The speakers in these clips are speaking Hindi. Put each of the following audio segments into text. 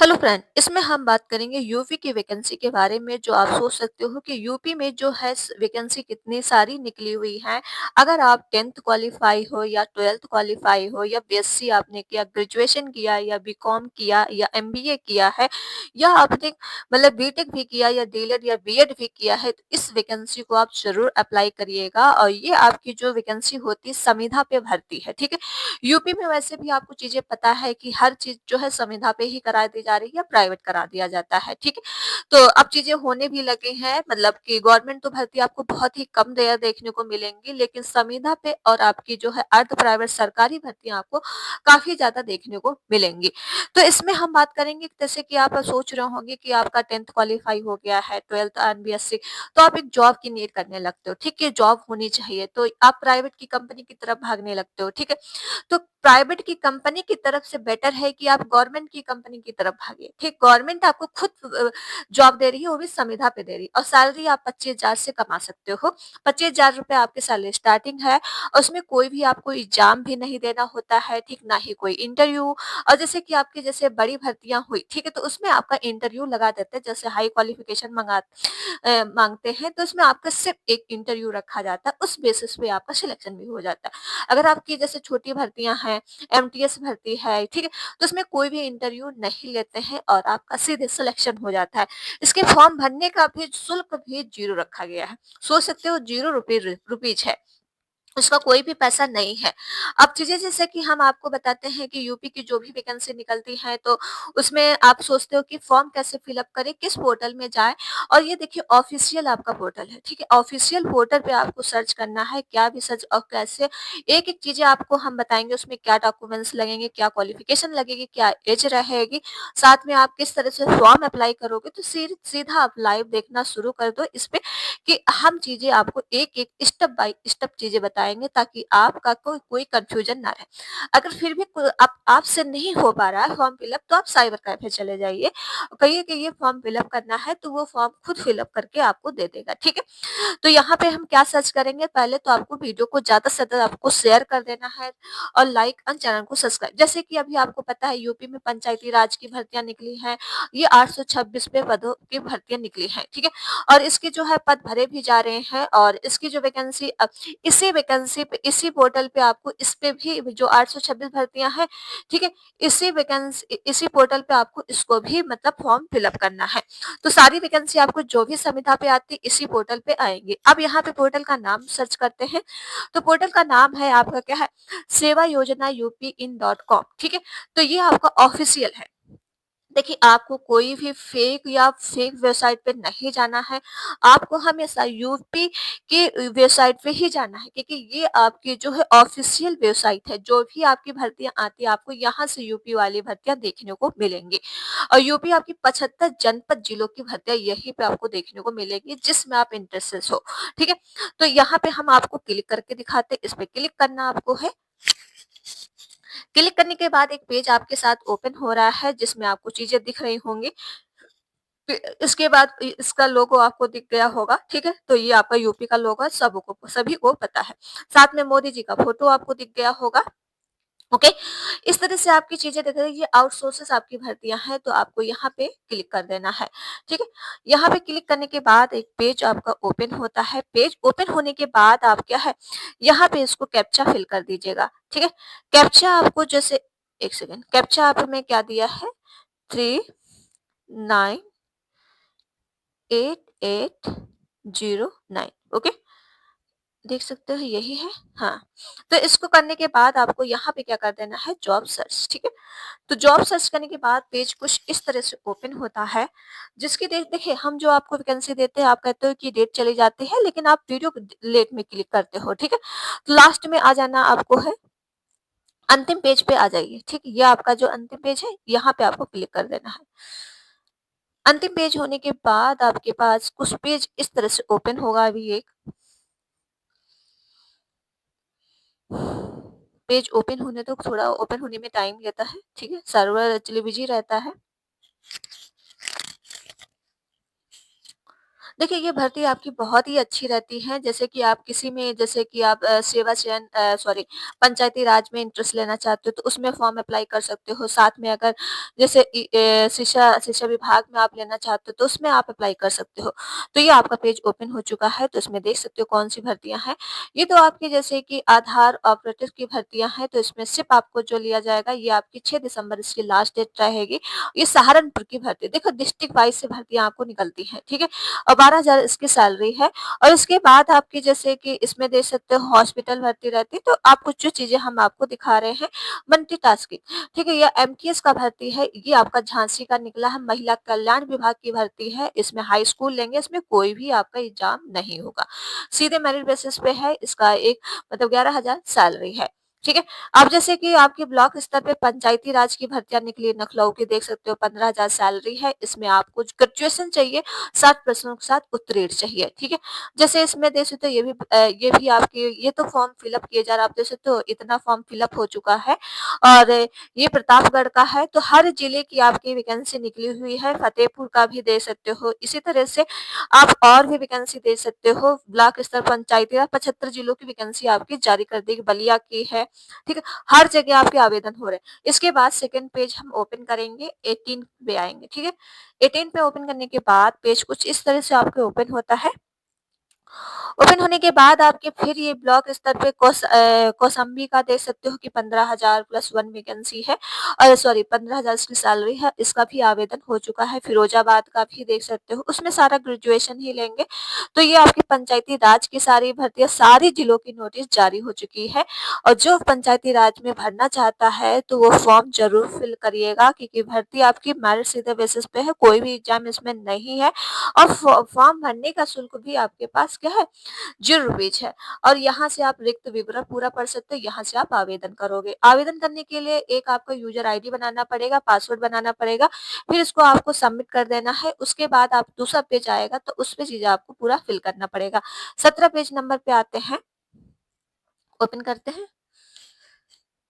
हेलो फ्रेंड, इसमें हम बात करेंगे यूपी की वैकेंसी के बारे में। जो आप सोच सकते हो कि यूपी में जो है वैकेंसी कितनी सारी निकली हुई है। अगर आप 10th क्वालिफाई हो या 12th क्वालिफाई हो या बीएससी आपने किया, ग्रेजुएशन किया या बीकॉम किया या एमबीए किया है या आपने मतलब बीटेक भी किया या डीएलएड या बीएड भी किया है, तो इस वैकेंसी को आप जरूर अप्लाई करिएगा। और ये आपकी जो वैकेंसी होती है संविदा पे भरती है, ठीक है। यूपी में वैसे भी आपको चीजें पता है कि हर चीज जो है संविदा पे ही करा दी जा रही है या प्राइवेट करा दिया जाता है, ठीक है। तो अब चीजें होने भी लगे हैं, मतलब कि गवर्नमेंट तो भर्ती आपको बहुत ही कम देर देखने को मिलेंगी, लेकिन संविदा पे और आपकी जो है अर्ध प्राइवेट सरकारी भर्तियां आपको काफी ज्यादा देखने को मिलेंगी। तो इसमें हम बात करेंगे, जैसे कि आप सोच रहे होंगे कि आपका 10th क्वालिफाई हो गया है, 12th एंड बीएससी, तो आप एक जॉब की नीड करने लगते हो, ठीक है। जॉब होनी चाहिए तो आप प्राइवेट की कंपनी की तरफ भागने लगते हो, ठीक है। तो प्राइवेट की कंपनी की तरफ से बेटर है कि आप गवर्नमेंट की कंपनी की तरफ भागे, ठीक। गवर्नमेंट आपको खुद जॉब दे रही है, वो भी संविदा पे दे रही है, और सैलरी आप 25,000 से कमा सकते हो। 25,000 रुपए आपकी सैलरी स्टार्टिंग है, और उसमें कोई भी आपको एग्जाम भी नहीं देना होता है, ठीक, ना ही कोई इंटरव्यू। और जैसे कि आपकी जैसे बड़ी भर्तियां हुई, ठीक है, तो उसमें आपका इंटरव्यू लगा देते हैं, जैसे हाई क्वालिफिकेशन मांगते हैं, तो उसमें आपका सिर्फ एक इंटरव्यू रखा जाता है, उस बेसिस पे आपका सिलेक्शन भी हो जाता है। अगर आपकी जैसे छोटी भर्तियां हैं, एमटीएस भर्ती है, ठीक है, तो उसमें कोई भी इंटरव्यू नहीं लेते हैं और आपका सीधे सिलेक्शन हो जाता है। इसके फॉर्म भरने का भी शुल्क भी 0 रखा गया है। सोच सकते हो, 0 रुपीज है, उसका कोई भी पैसा नहीं है। अब चीज़ें जैसे कि हम आपको बताते हैं कि यूपी की जो भी वैकेंसी निकलती है, तो उसमें आप सोचते हो कि फॉर्म कैसे फिलअप करें, किस पोर्टल में जाएँ। और ये देखिए, ऑफ़िशियल आपका पोर्टल है, ठीक है? ऑफ़िशियल पोर्टल पे आपको सर्च करना है, क्या भी सर्च और कैसे एक-एक चीज़ें आपको हम बताएँगे, उसमें क्या डॉक्यूमेंट्स लगेंगे, क्या क्वालिफ़िकेशन लगेगी, क्या एज रहेगी, साथ में आप किस तरह से फॉर्म अप्लाई करोगे। तो सीधा आप लाइव देखना शुरू कर दो इस पे, कि हम चीज़ें आपको एक-एक स्टेप बाय स्टेप चीज़ें बताएँगे, ताकि आपका कोई कोई कन्फ्यूजन ना रहे। अगर फिर भी आप आपसे नहीं हो पा रहा है फॉर्म फिलअप, तो आप साइबर कैफ़े चले जाइए। कहिए कि ये फॉर्म फिलअप करना है, तो वो फॉर्म खुद फिलअप करके आपको दे देगा, ठीक है? तो यहाँ पे हम क्या सर्च करेंगे, पहले तो आपको वीडियो को ज़्यादा से ज़्यादा आपको शेयर कर देना है, और लाइक और चैनल को सब्सक्राइब। जैसे कि अभी आपको पता है यूपी में पंचायती राज की भर्तियाँ निकली हैं, ये 826 पे पदों की भर्तियाँ निकली हैं, ठीक है? और इसके जो है पद भरे भी जा रहे हैं, और इसकी जो वैकेंसी इसी वैकेंसी पे, इसी पोर्टल पे आपको इस पे भी जो 826 भर्तियां हैं, ठीक है, इसी पोर्टल पे आपको इसको भी मतलब फॉर्म फिलअप करना है। तो सारी वैकेंसी आपको जो भी संविधा पे आती है, इसी पोर्टल पे आएंगे। अब यहाँ पे पोर्टल का नाम सर्च करते हैं, तो पोर्टल का नाम है आपका क्या है, सेवा योजना यूपी इन .com, ठीक है। तो ये आपका ऑफिशियल है। देखिए, आपको कोई भी फेक वेबसाइट पे नहीं जाना है, आपको हमेशा यूपी की वेबसाइट पे ही जाना है, क्योंकि ये आपकी जो है ऑफिशियल वेबसाइट है। जो भी आपकी भर्तियाँ आती है, आपको यहाँ से यूपी वाली भर्तियाँ देखने को मिलेंगी। और यूपी आपकी 75 जनपद जिलों की भर्तियाँ यहीं पे आपको देखने को मिलेगी, जिसमें आप इंटरेस्टेड हो, ठीक है। तो यहाँ पे हम आपको क्लिक करके दिखाते हैं, इस पे क्लिक करना आपको है। क्लिक करने के बाद एक पेज आपके साथ ओपन हो रहा है, जिसमें आपको चीजें दिख रही होंगी। इसके बाद इसका लोगो आपको दिख गया होगा, ठीक है। तो ये आपका यूपी का लोगो है, सभी को पता है। साथ में मोदी जी का फोटो आपको दिख गया होगा। ओके, इस तरह से आपकी चीजें दिख रही है। ये आउटसोर्सेस आपकी भर्तियां हैं, तो आपको यहाँ पे क्लिक कर देना है, ठीक है। यहाँ पे क्लिक करने के बाद एक पेज आपका ओपन होता है। पेज ओपन होने के बाद आप क्या है, यहाँ पे इसको कैप्चा फिल कर दीजिएगा, ठीक है। कैप्चा आपको जैसे, एक सेकेंड, कैप्चा आप में क्या दिया है, 398809, ओके, देख सकते हो यही है। हाँ, तो इसको करने के बाद आपको यहाँ पे क्या कर देना है, जॉब सर्च, ठीक है। तो जॉब सर्च करने के बाद पेज कुछ इस तरह से ओपन होता है, जिसकी डेट देखिए, हम जो आपको वैकेंसी देते हैं, आप कहते हो कि डेट चली जाती है, लेकिन आप वीडियो लेट में क्लिक करते हो, ठीक है। तो लास्ट में आ जाना आपको है, अंतिम पेज पे आ जाइए, ठीक। ये आपका जो अंतिम पेज है, यहाँ पे आपको क्लिक कर देना है। अंतिम पेज होने के बाद आपके पास कुछ पेज इस तरह से ओपन होगा। अभी एक पेज ओपन होने तो थोड़ा ओपन होने में टाइम लेता है, ठीक है, सर्वर एक्चुअली बिजी रहता है। देखिए, ये भर्ती आपकी बहुत ही अच्छी रहती है, जैसे कि आप किसी में जैसे कि आप सेवा चयन सॉरी पंचायती राज में इंटरेस्ट लेना चाहते हो, तो उसमें फ़ॉर्म अप्लाई कर सकते हो। साथ में अगर जैसे शिक्षा शिक्षा विभाग में आप लेना चाहते हो, तो उसमें आप अप्लाई कर सकते हो। तो ये आपका पेज ओपन हो चुका है, तो इसमें देख सकते हो कौन-सी भर्तियाँ हैं। ये तो आपके जैसे कि आधार ऑपरेटर की भर्तियाँ हैं, तो इसमें सिर्फ़ आपको जो लिया जाएगा, ये आपकी 6 दिसंबर इसकी लास्ट डेट रहेगी। ये सहारनपुर की भर्ती देखो डिस्ट्रिक्ट वाइज़ से भर्तियाँ आपको निकलती हैं, ठीक है? और 12,000 इसकी सैलरी है और इसके बाद आपकी जैसे कि इसमें देख सकते हो हॉस्पिटल भर्ती रहती है, तो आपको जो चीज़ें हम आपको दिखा रहे हैं मल्टीटास्किंग, ठीक है? ये एमटीएस का भर्ती है, ये आपका झांसी का निकला है, महिला कल्याण विभाग की भर्ती है, इसमें हाई स्कूल लेंगे, इसमें कोई भी आपका एग्ज़ाम नहीं होगा। सीधे मेरिट बेसिस पे है, इसका एक मतलब 11,000 सैलरी है, ठीक है? अब जैसे कि आपके ब्लॉक स्तर पे पंचायती राज की भर्तियाँ निकली है, लखनऊ की देख सकते हो 15,000 सैलरी है, इसमें आपको ग्रेजुएशन चाहिए 60 प्रश्नों के साथ उत्तीर्ण चाहिए, ठीक है? जैसे इसमें देख सकते हो ये भी आपके ये तो फॉर्म फिलअप किए जा रहा है, आप देख सकते हो इतना फॉर्म फिलअप हो चुका है और ये प्रतापगढ़ का है, तो हर जिले की आपकी वैकेंसी निकली हुई है, फतेहपुर का भी दे सकते हो। इसी तरह से आप और भी वैकेंसी दे सकते हो, ब्लॉक स्तर पंचायती राज 75 जिलों की वैकेंसी आपकी जारी कर देगी, बलिया की है, ठीक है? हर जगह आपके आवेदन हो रहे हैं। इसके बाद सेकंड पेज हम ओपन करेंगे, 18 पे आएँगे, ठीक है? 18 पे ओपन करने के बाद पेज कुछ इस तरह से आपके ओपन होता है। ओपन होने के बाद आपके फिर ये ब्लॉक स्तर पे कौशाम्बी का देख सकते हो कि 15,000 प्लस 1 वैकेंसी है सॉरी 15,000 इसकी सैलरी है, इसका भी आवेदन हो चुका है। फिरोजाबाद का भी देख सकते हो, उसमें सारा ग्रेजुएशन ही लेंगे। तो ये आपकी पंचायती राज की सारी भर्तियाँ सारी जिलों की नोटिस जारी हो चुकी है और जो पंचायती राज में भरना चाहता है, तो वो फॉर्म ज़रूर फिल करिएगा क्योंकि भर्ती आपकी मेरिट सीधे बेसिस पे है, कोई भी एग्ज़ाम इसमें नहीं है और फॉर्म भरने का शुल्क भी आपके पास क्या है ₹0 है और यहाँ से आप रिक्त विवरण पूरा पढ़ सकते हो, यहाँ से आप आवेदन करोगे। आवेदन करने के लिए एक आपको यूज़र आईडी बनाना पड़ेगा, पासवर्ड बनाना पड़ेगा, फिर इसको आपको सबमिट कर देना है। उसके बाद आप दूसरा पेज आएगा तो उसपे चीज़ें आपको पूरा फिल करना पड़ेगा। 17 पेज नंबर पे आते हैं, ओपन करते हैं।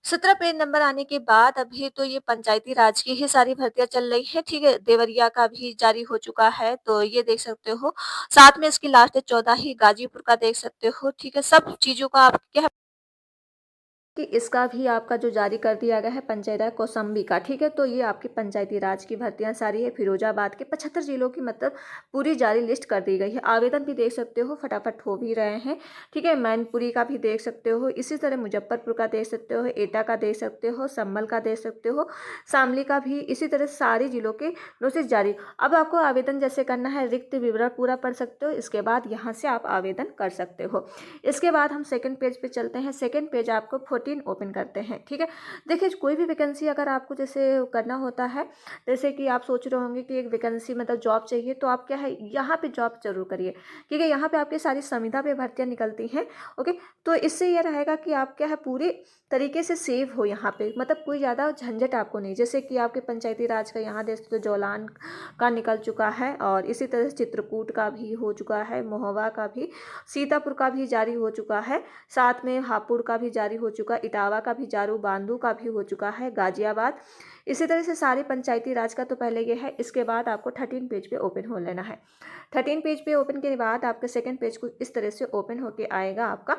17 पेज नंबर आने के बाद अभी तो ये पंचायती राज की ही सारी भर्तियाँ चल रही हैं, ठीक है? देवरिया का भी जारी हो चुका है, तो ये देख सकते हो। साथ में इसकी लास्ट है 14 ही गाजीपुर का देख सकते हो, ठीक है? सब चीज़ों का आप क्या कि इसका भी आपका जो जारी कर दिया गया है पंचायत राज कौशाम्बी का, ठीक है? तो ये आपकी पंचायती राज की भर्तियाँ सारी है, फिरोजाबाद के 75 जिलों की मतलब पूरी जारी लिस्ट कर दी गई है। आवेदन भी देख सकते हो, फटाफट हो भी रहे हैं, ठीक है? मैनपुरी का भी देख सकते हो, इसी तरह मुजफ्फरपुर का देख सकते हो, एटा का देख सकते हो, संभल का देख सकते हो, शामली का भी, इसी तरह सारी जिलों के नोटिस जारी। अब आपको आवेदन जैसे करना है, रिक्त विवरण पूरा पढ़ सकते हो, इसके बाद यहाँ से आप आवेदन कर सकते हो। इसके बाद हम सेकंड पेज पे चलते हैं। सेकंड पेज आपको 14 ओपन करते हैं, ठीक है? देखिए कोई भी वैकेंसी अगर आपको जैसे करना होता है, जैसे कि आप सोच रहे होंगे कि एक वैकेंसी मतलब जॉब चाहिए, तो आप क्या है यहाँ पे जॉब ज़रूर करिए, क्योंकि यहाँ पे आपकी सारी संविदा पे भर्तियाँ निकलती हैं, ओके? तो इससे ये रहेगा कि आप क्या है पूरी तरीके से सेव हो यहाँ पे, मतलब कोई ज़्यादा झंझट आपको नहीं। जैसे कि आपके पंचायती राज का यहाँ देख सकते हो जौलान का निकल चुका है और इसी तरह से चित्रकूट का भी हो चुका है, महोबा का भी, सीतापुर का भी जारी हो चुका है, साथ में हापुड़ का भी जारी हो चुका है, इटावा का भी जारू, बांदू का भी हो चुका है, गाजियाबाद। इसी तरह से सारे पंचायती राज का तो पहले ये है। इसके बाद आपको 13 पेज पे ओपन हो लेना है। 13 पेज पे ओपन के बाद आपका सेकंड पेज कुछ इस तरह से ओपन होके आएगा आपका।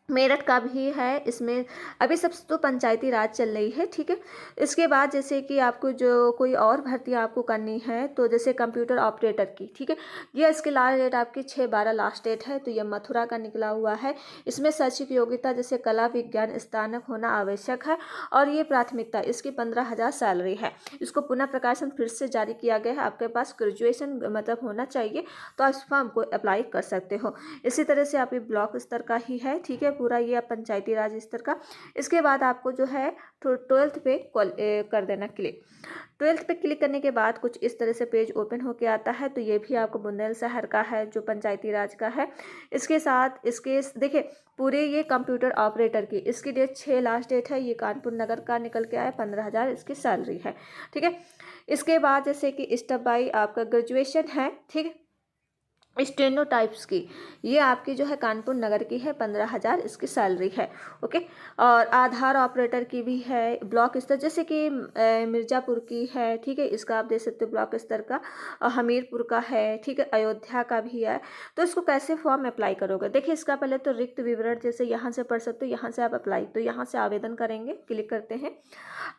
मेरठ का भी है इसमें, अभी सब तो पंचायती राज चल रही है, ठीक है? इसके बाद जैसे कि आपको जो कोई और भर्तियाँ आपको करनी है, तो जैसे कंप्यूटर ऑपरेटर की, ठीक है? ये इसकी लास्ट डेट आपकी 6/12 लास्ट डेट है, तो ये मथुरा का निकला हुआ है। इसमें शैक्षिक योग्यता जैसे कला विज्ञान स्नातक होना आवश्यक है और ये प्राथमिकता इसकी 15,000 सैलरी है। इसको पुनः प्रकाशन फिर से जारी किया गया है, आपके पास ग्रेजुएशन मतलब होना चाहिए, तो आप इस फॉर्म को अप्लाई कर सकते हो। इसी तरह से आप ये ब्लॉक स्तर का ही है, ठीक है? पूरा ये पंचायती राज स्तर का। इसके बाद आपको जो है 12th पे कर देना क्लिक। 12th पे क्लिक करने के बाद कुछ इस तरह से पेज ओपन होके आता है, तो ये भी आपको बुंदेलशहर का है जो पंचायती राज का है। इसके साथ इसके देखिए पूरे ये कंप्यूटर ऑपरेटर की इसकी डेट 6 लास्ट डेट है, ये कानपुर नगर का निकल के आया, 15,000 इसकी सैलरी है, ठीक है? इसके बाद जैसे कि स्टेप बाई आपका ग्रेजुएशन है, ठीक है? स्टेनोटाइप्स की, ये आपकी जो है कानपुर नगर की है, 15,000 इसकी सैलरी है। ओके। और आधार ऑपरेटर की भी है, ब्लॉक स्तर जैसे कि मिर्ज़ापुर की है, ठीक है, इसका आप दे सकते हो ब्लॉक स्तर का। हमीरपुर का है, ठीक है, अयोध्या का भी है। तो इसको कैसे फॉर्म अप्लाई करोगे, देखिए इसका पहले तो रिक्त विवरण जैसे यहाँ से पढ़ सकते हो, यहाँ से आप अप्लाई, तो यहाँ से आवेदन करेंगे, क्लिक करते हैं।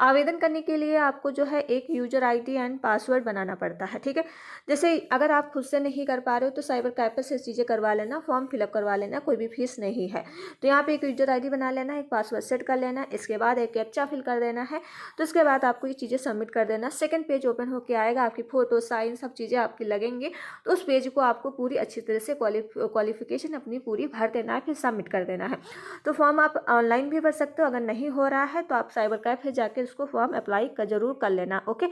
आवेदन करने के लिए आपको जो है एक यूजर आईडी एंड पासवर्ड बनाना पड़ता है, ठीक है। जैसे अगर आप खुद से नहीं कर पा रहे हो तो साइबर कैफे से चीज़ें करवा लेना, फॉर्म फिलअप करवा लेना, कोई भी फीस नहीं है। तो यहाँ पे एक यूजर आईडी बना लेना, एक पासवर्ड सेट कर लेना, इसके बाद एक कैप्चा फिल कर देना है। तो इसके बाद आपको ये चीज़ें सबमिट कर देना, सेकंड पेज ओपन होकर आएगा, आपकी फ़ोटो साइन सब चीज़ें आपकी लगेंगी। तो उस पेज को आपको पूरी अच्छी तरह से क्वालिफिकेशन अपनी पूरी भर देना है, फिर सबमिट कर देना है। तो फॉर्म आप ऑनलाइन भी भर सकते हो, अगर नहीं हो रहा है तो आप साइबर कैफे जाकर उसको फॉर्म अप्लाई ज़रूर कर लेना। ओके।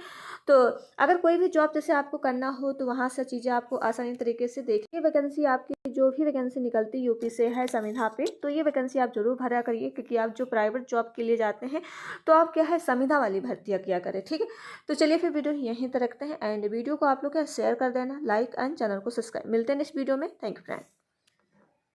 तो अगर कोई भी जॉब जैसे आपको करना हो तो वहाँ से चीज़ें आपको आसानी तरीके से देखिए। वैकेंसी आपकी जो भी वैकेंसी निकलती यूपी से है संविधा पे, तो ये वैकेंसी आप जरूर भरा करिए, क्योंकि आप जो प्राइवेट जॉब के लिए जाते हैं तो आप क्या है संविधा वाली भर्तियाँ किया करें, ठीक है। तो चलिए फिर वीडियो यहीं तक रखते हैं, एंड वीडियो को आप लोग क्या शेयर कर देना, लाइक एंड चैनल को सब्सक्राइब। मिलते हैं नेक्स्ट वीडियो में। Thank you friend.